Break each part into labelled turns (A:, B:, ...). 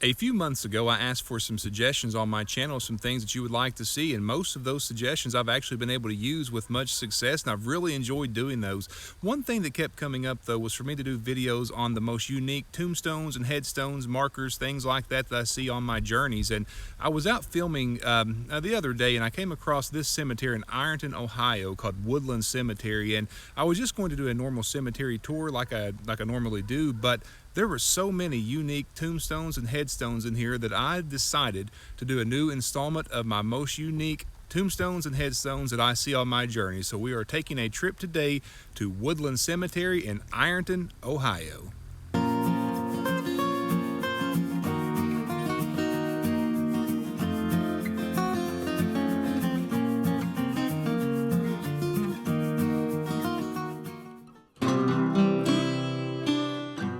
A: A few months ago, I asked for some suggestions on my channel, some things that you would like to see, and most of those suggestions I've actually been able to use with much success, and I've really enjoyed doing those. One thing that kept coming up, though, was for me to do videos on the most unique tombstones and headstones, markers, things like that that I see on my journeys. And I was out filming the other day, and I came across this cemetery in Ironton, Ohio, called Woodland Cemetery, and I was just going to do a normal cemetery tour like I normally do, but there were so many unique tombstones and headstones in here that I decided to do a new installment of my most unique tombstones and headstones that I see on my journey. So we are taking a trip today to Woodland Cemetery in Ironton, Ohio.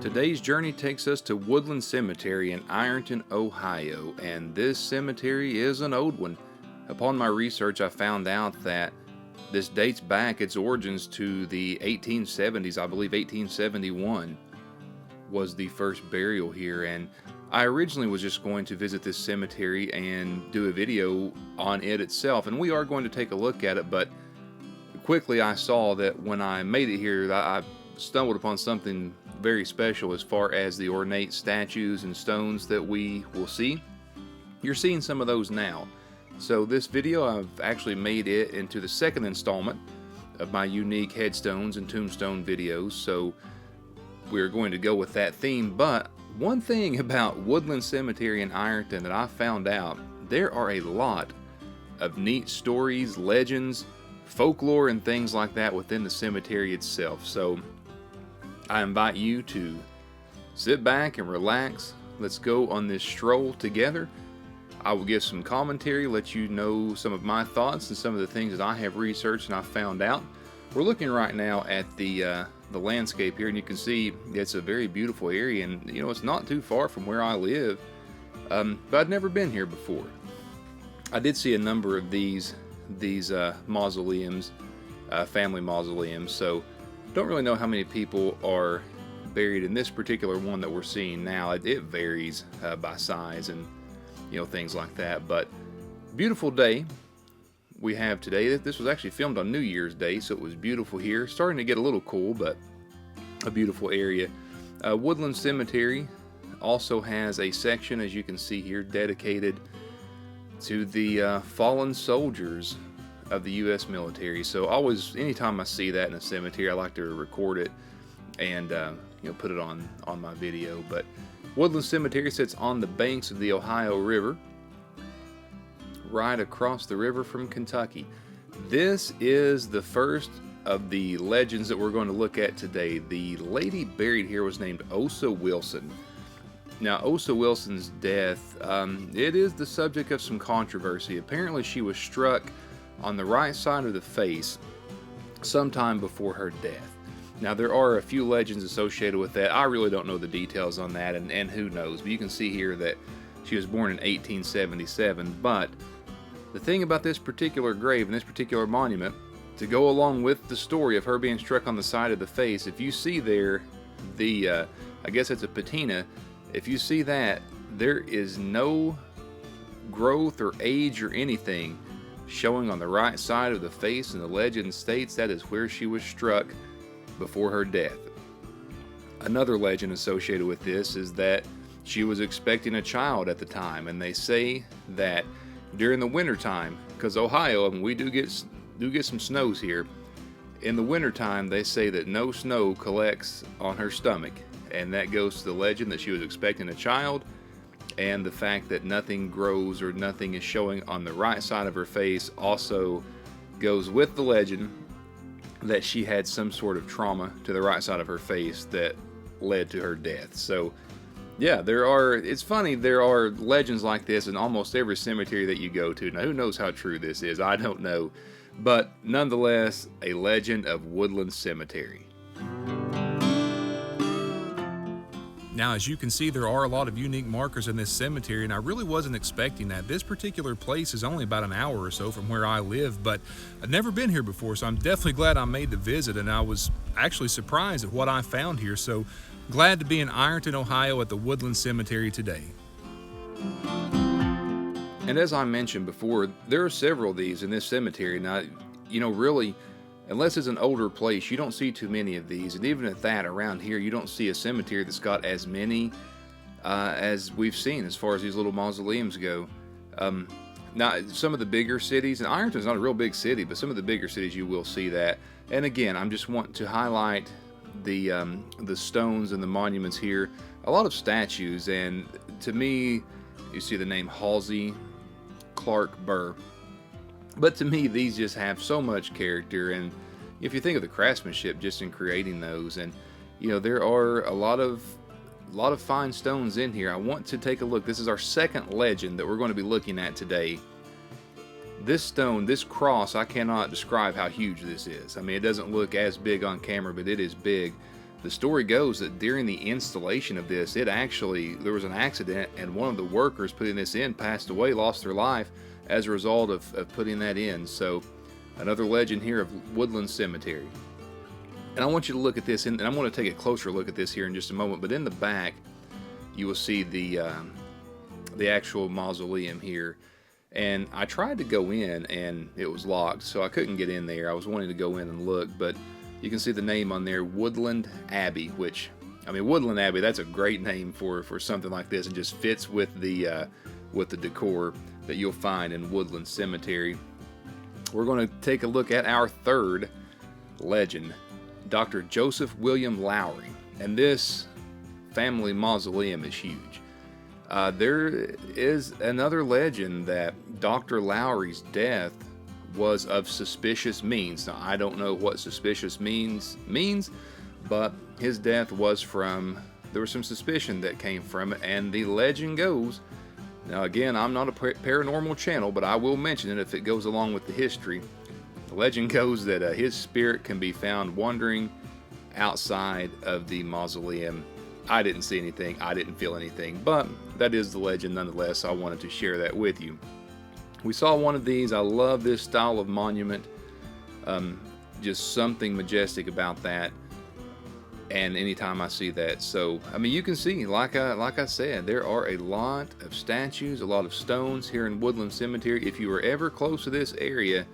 A: Today's journey takes us to Woodland Cemetery in Ironton, Ohio, and this cemetery is an old one. Upon my research, I found out that this dates back its origins to the 1870s. I believe 1871 was the first burial here, and I originally was just going to visit this cemetery and do a video on it itself, and we are going to take a look at it, but quickly I saw that when I made it here, I stumbled upon something very special as far as the ornate statues and stones that we will see. You're seeing some of those now. So this video, I've actually made it into the second installment of my unique headstones and tombstone videos, so we're going to go with that theme. But one thing about Woodland Cemetery in Ironton that I found out, there are a lot of neat stories, legends, folklore, and things like that within the cemetery itself. So I invite you to sit back and relax. Let's go on this stroll together. I will give some commentary, let you know some of my thoughts and some of the things that I have researched and I found out. We're looking right now at the landscape here, and you can see it's a very beautiful area, and you know, it's not too far from where I live, but I'd never been here before. I did see a number of these mausoleums, family mausoleums, so don't really know how many people are buried in this particular one that we're seeing now. It varies by size and things like that, but beautiful day we have today. This was actually filmed on New Year's Day, so it was beautiful here. Starting to get a little cool, but a beautiful area. Woodland Cemetery also has a section, as you can see here, dedicated to the fallen soldiers of the U.S. military. So always, anytime I see that in a cemetery, I like to record it and put it on my video. But Woodland Cemetery sits on the banks of the Ohio River, right across the river from Kentucky. This is the first of the legends that we're going to look at today. The lady buried here was named Osa Wilson. Now, Osa Wilson's death, it is the subject of some controversy. Apparently, she was struck on the right side of the face sometime before her death. Now, there are a few legends associated with that. I really don't know the details on that, and who knows, but you can see here that she was born in 1877. But the thing about this particular grave and this particular monument, to go along with the story of her being struck on the side of the face, if you see there the I guess it's a patina, if you see that, there is no growth or age or anything showing on the right side of the face, and the legend states that is where she was struck before her death. Another legend associated with this is that she was expecting a child at the time, and they say that during the winter time, because Ohio, we do get some snows here, in the winter time they say that no snow collects on her stomach, and that goes to the legend that she was expecting a child, and the fact that nothing grows or nothing is showing on the right side of her face also goes with the legend that she had some sort of trauma to the right side of her face that led to her death. So yeah, it's funny, there are legends like this in almost every cemetery that you go to. Now, who knows how true this is? I don't know. But nonetheless, a legend of Woodland Cemetery. Now, as you can see, there are a lot of unique markers in this cemetery, and I really wasn't expecting that. This particular place is only about an hour or so from where I live, but I've never been here before, so I'm definitely glad I made the visit, and I was actually surprised at what I found here. So glad to be in Ironton, Ohio at the Woodland Cemetery today. And as I mentioned before, there are several of these in this cemetery. Now, really, unless it's an older place, you don't see too many of these. And even at that, around here, you don't see a cemetery that's got as many as we've seen as far as these little mausoleums go. Now, some of the bigger cities, and Ironton's not a real big city, but some of the bigger cities you will see that. And again, I'm just wanting to highlight the stones and the monuments here. A lot of statues, and to me, you see the name Halsey Clark Burr. But to me, these just have so much character, and if you think of the craftsmanship just in creating those, and there are a lot of fine stones in here. I want to take a look. This is our second legend that we're going to be looking at today. This stone, this cross, I cannot describe how huge this is. I mean, it doesn't look as big on camera, but it is big. The story goes that during the installation of this, there was an accident, and one of the workers putting this in passed away, lost their life as a result of putting that in. So another legend here of Woodland Cemetery. And I want you to look at this, and I'm going to take a closer look at this here in just a moment, but in the back you will see the actual mausoleum here. And I tried to go in and it was locked, so I couldn't get in there. I was wanting to go in and look, but you can see the name on there, Woodland Abbey, which, I mean, Woodland Abbey, that's a great name for something like this, and just fits with the decor that you'll find in Woodland Cemetery. We're going to take a look at our third legend, Dr. Joseph William Lowry, and this family mausoleum is huge. There is another legend that Dr. Lowry's death was of suspicious means. Now, I don't know what suspicious means, but his death was there was some suspicion that came from it, and the legend goes, now again, I'm not a paranormal channel, but I will mention it if it goes along with the history. The legend goes that his spirit can be found wandering outside of the mausoleum. I didn't see anything, I didn't feel anything, but that is the legend nonetheless. So I wanted to share that with you. We saw one of these. I love this style of monument. Just something majestic about that. And anytime I see that, so I mean, you can see, like I said, there are a lot of statues, a lot of stones here in Woodland Cemetery. If you were ever close to this area,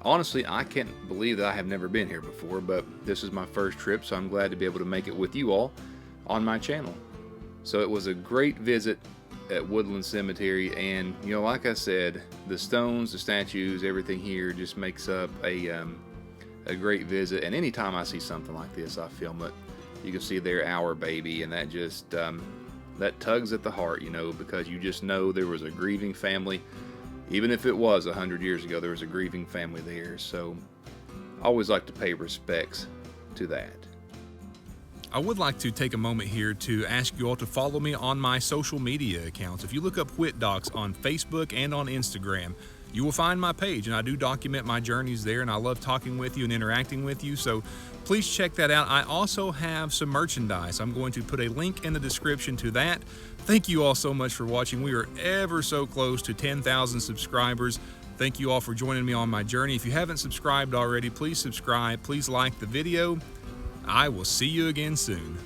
A: honestly, I can't believe that I have never been here before, but this is my first trip, so I'm glad to be able to make it with you all on my channel. So it was a great visit at Woodland Cemetery, and like I said, the stones, the statues, everything here just makes up a great visit. And anytime I see something like this, I film it. You can see there, our baby, and that just that tugs at the heart, because you just know there was a grieving family. Even if it was 100 years ago, there was a grieving family there. So I always like to pay respects to that.
B: I would like to take a moment here to ask you all to follow me on my social media accounts. If you look up Whittdocs on Facebook and on Instagram, you will find my page, and I do document my journeys there, and I love talking with you and interacting with you, so please check that out. I also have some merchandise. I'm going to put a link in the description to that. Thank you all so much for watching. We are ever so close to 10,000 subscribers. Thank you all for joining me on my journey. If you haven't subscribed already, please subscribe. Please like the video. I will see you again soon.